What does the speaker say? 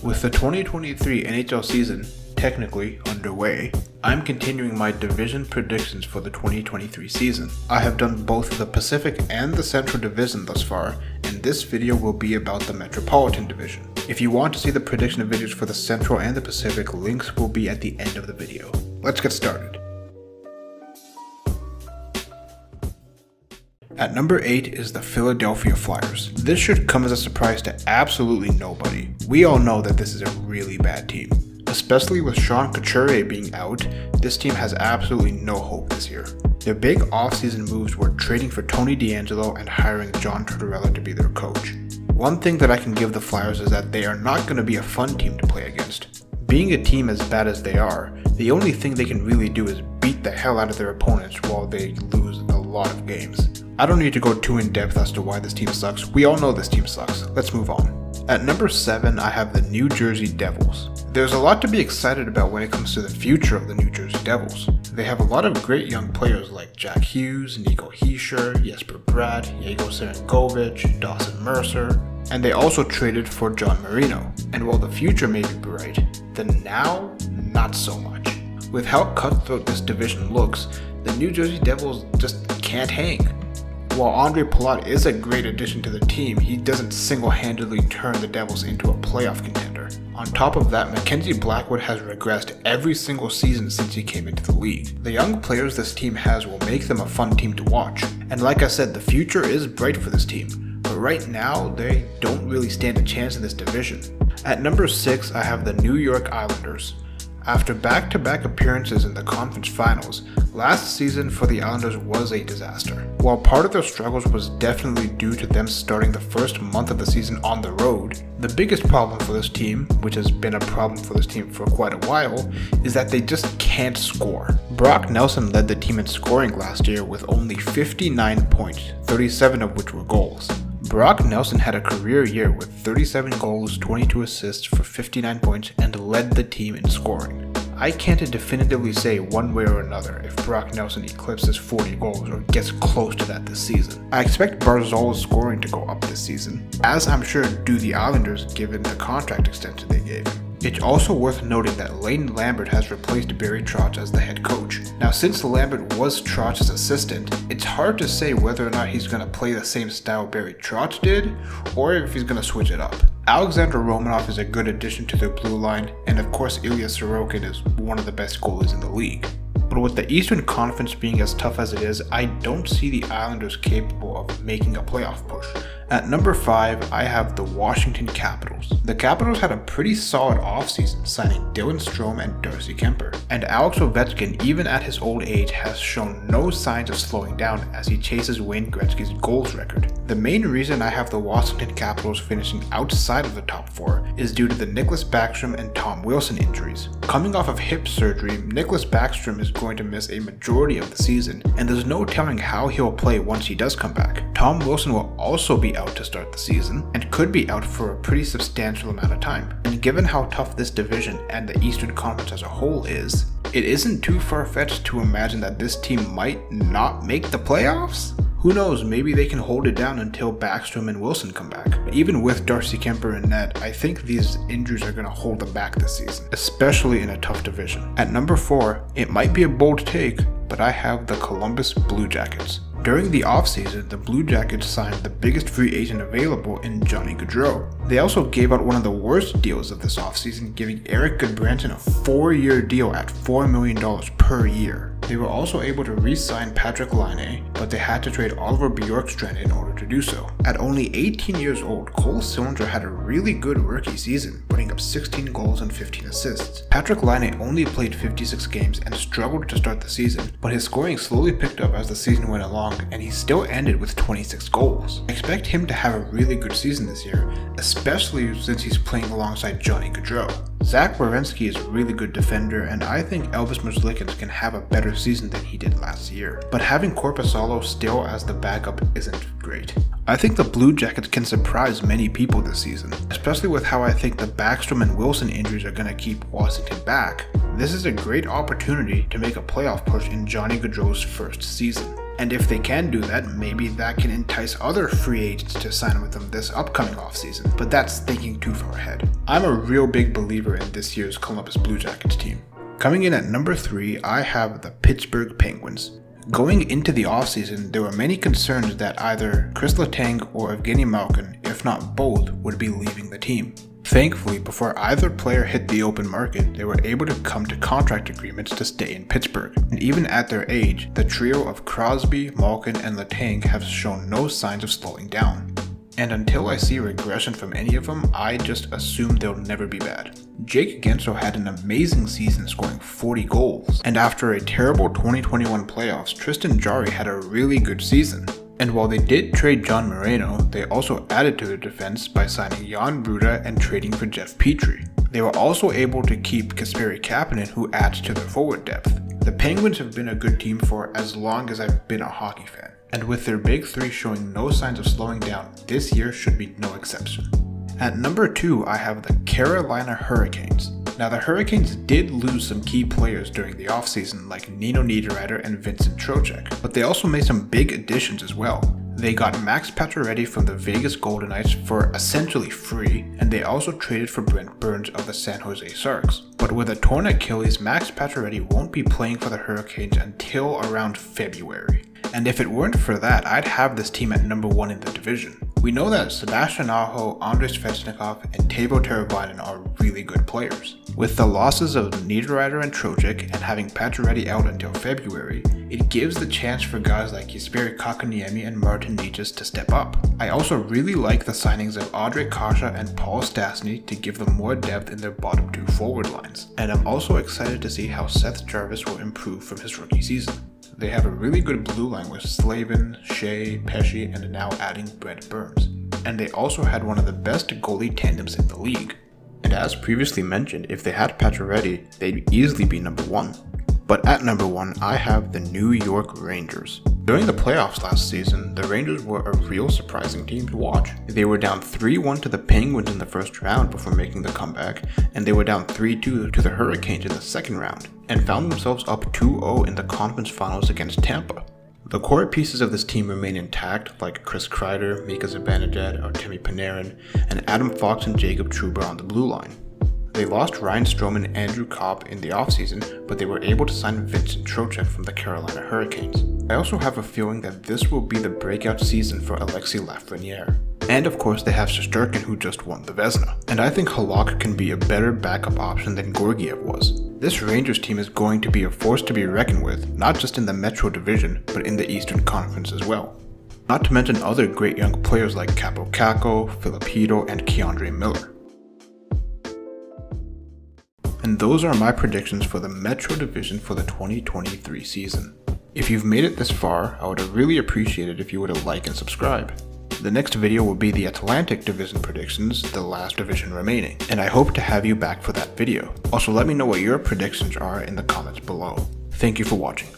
With the 2023 NHL season technically underway, I'm continuing my division predictions for the 2023 season. I have done both the Pacific and the Central Division thus far, and this video will be about the Metropolitan Division. If you want to see the prediction videos for the Central and the Pacific, links will be at the end of the video. Let's get started. At number 8 is the Philadelphia Flyers. This should come as a surprise to absolutely nobody. We all know that this is a really bad team. Especially with Sean Couturier being out, this team has absolutely no hope this year. Their big offseason moves were trading for Tony DeAngelo and hiring John Tortorella to be their coach. One thing that I can give the Flyers is that they are not going to be a fun team to play against. Being a team as bad as they are, the only thing they can really do is beat the hell out of their opponents while they lose a lot of games. I don't need to go too in depth as to why this team sucks. We all know this team sucks. Let's move on. At number 7, I have the New Jersey Devils. There's a lot to be excited about when it comes to the future of the New Jersey Devils. They have a lot of great young players like Jack Hughes, Nico Hischier, Jesper Bratt, Yegor Sharangovich, Dawson Mercer, and they also traded for John Marino. And while the future may be bright, the now, not so much. With how cutthroat this division looks, the New Jersey Devils just can't hang. While Andre Palat is a great addition to the team, he doesn't single-handedly turn the Devils into a playoff contender. On top of that, Mackenzie Blackwood has regressed every single season since he came into the league. The young players this team has will make them a fun team to watch. And like I said, the future is bright for this team. But right now, they don't really stand a chance in this division. At number 6, I have the New York Islanders. After back-to-back appearances in the conference finals, last season for the Islanders was a disaster. While part of their struggles was definitely due to them starting the first month of the season on the road, the biggest problem for this team, which has been a problem for this team for quite a while, is that they just can't score. Brock Nelson led the team in scoring last year with only 59 points, 37 of which were goals. Brock Nelson had a career year with 37 goals, 22 assists for 59 points, and led the team in scoring. I can't definitively say one way or another if Brock Nelson eclipses 40 goals or gets close to that this season. I expect Barzal's scoring to go up this season, as I'm sure do the Islanders given the contract extension they gave him. It's also worth noting that Lane Lambert has replaced Barry Trotz as the head coach. Now, since Lambert was Trotz's assistant, it's hard to say whether or not he's going to play the same style Barry Trotz did, or if he's going to switch it up. Alexander Romanov is a good addition to their blue line, and of course Ilya Sorokin is one of the best goalies in the league. But with the Eastern Conference being as tough as it is, I don't see the Islanders capable of making a playoff push. At number 5, I have the Washington Capitals. The Capitals had a pretty solid offseason, signing Dylan Strome and Darcy Kuemper. And Alex Ovechkin, even at his old age, has shown no signs of slowing down as he chases Wayne Gretzky's goals record. The main reason I have the Washington Capitals finishing outside of the top 4 is due to the Nicklas Backstrom and Tom Wilson injuries. Coming off of hip surgery, Nicklas Backstrom is going to miss a majority of the season, and there's no telling how he'll play once he does come back. Tom Wilson will also be out to start the season, and could be out for a pretty substantial amount of time. And given how tough this division and the Eastern Conference as a whole is, it isn't too far-fetched to imagine that this team might not make the playoffs? Who knows, maybe they can hold it down until Backstrom and Wilson come back. Even with Darcy Kuemper in net, I think these injuries are going to hold them back this season, especially in a tough division. At number 4, it might be a bold take, but I have the Columbus Blue Jackets. During the offseason, the Blue Jackets signed the biggest free agent available in Johnny Gaudreau. They also gave out one of the worst deals of this offseason, giving Eric Goodbranson a 4-year deal at $4 million per year. They were also able to re-sign Patrik Laine, but they had to trade Oliver Bjorkstrand in order to do so. At only 18 years old, Cole Sillinger had a really good rookie season, putting up 16 goals and 15 assists. Patrik Laine only played 56 games and struggled to start the season, but his scoring slowly picked up as the season went along, and he still ended with 26 goals. I expect him to have a really good season this year, especially since he's playing alongside Johnny Gaudreau. Zach Werenski is a really good defender, and I think Elvis Merzlikins can have a better season than he did last year. But having Korpisalo still as the backup isn't great. I think the Blue Jackets can surprise many people this season, especially with how I think the Backstrom and Wilson injuries are going to keep Washington back. This is a great opportunity to make a playoff push in Johnny Gaudreau's first season. And if they can do that, maybe that can entice other free agents to sign with them this upcoming offseason, but that's thinking too far ahead. I'm a real big believer in this year's Columbus Blue Jackets team. Coming in at number 3, I have the Pittsburgh Penguins. Going into the offseason, there were many concerns that either Chris Letang or Evgeny Malkin, if not both, would be leaving the team. Thankfully, before either player hit the open market, they were able to come to contract agreements to stay in Pittsburgh. And even at their age, the trio of Crosby, Malkin, and Letang have shown no signs of slowing down. And until I see regression from any of them, I just assume they'll never be bad. Jake Guentzel had an amazing season scoring 40 goals. And after a terrible 2021 playoffs, Tristan Jarry had a really good season. And while they did trade John Moreno, they also added to their defense by signing Jan Bruda and trading for Jeff Petrie. They were also able to keep Kasperi Kapanen, who adds to their forward depth. The Penguins have been a good team for as long as I've been a hockey fan. And with their big three showing no signs of slowing down, this year should be no exception. At number 2, I have the Carolina Hurricanes. Now the Hurricanes did lose some key players during the offseason like Nino Niederreiter and Vincent Trocheck, but they also made some big additions as well. They got Max Pacioretty from the Vegas Golden Knights for essentially free, and they also traded for Brent Burns of the San Jose Sharks. But with a torn Achilles, Max Pacioretty won't be playing for the Hurricanes until around February. And if it weren't for that, I'd have this team at number 1 in the division. We know that Sebastian Aho, Andrei Svechnikov, and Teuvo Teravainen are really good players. With the losses of Niederreiter and Trocheck and having Pacioretty out until February, it gives the chance for guys like Jesperi Kotkaniemi and Martin Necas to step up. I also really like the signings of Ondrej Kase and Paul Stastny to give them more depth in their bottom 2 forward lines. And I'm also excited to see how Seth Jarvis will improve from his rookie season. They have a really good blue line with Slavin, Shea, Pesce, and now adding Brent Burns. And they also had one of the best goalie tandems in the league. And as previously mentioned, if they had Pacioretty, they'd easily be number 1. But at number 1, I have the New York Rangers. During the playoffs last season, the Rangers were a real surprising team to watch. They were down 3-1 to the Penguins in the first round before making the comeback, and they were down 3-2 to the Hurricanes in the second round, and found themselves up 2-0 in the conference finals against Tampa. The core pieces of this team remain intact, like Chris Kreider, Mika Zibanejad, Artemi Panarin, and Adam Fox and Jacob Trouba on the blue line. They lost Ryan Strome and Andrew Copp in the offseason, but they were able to sign Vincent Trocheck from the Carolina Hurricanes. I also have a feeling that this will be the breakout season for Alexis Lafreniere. And of course they have Shesterkin, who just won the Vezina. And I think Halak can be a better backup option than Georgiev was. This Rangers team is going to be a force to be reckoned with, not just in the Metro Division, but in the Eastern Conference as well. Not to mention other great young players like Capo Caco, Filipino, and Keandre Miller. And those are my predictions for the Metro Division for the 2023 season. If you've made it this far, I would have really appreciated if you would have liked and subscribe. The next video will be the Atlantic Division predictions, the last division remaining, and I hope to have you back for that video. Also, let me know what your predictions are in the comments below. Thank you for watching.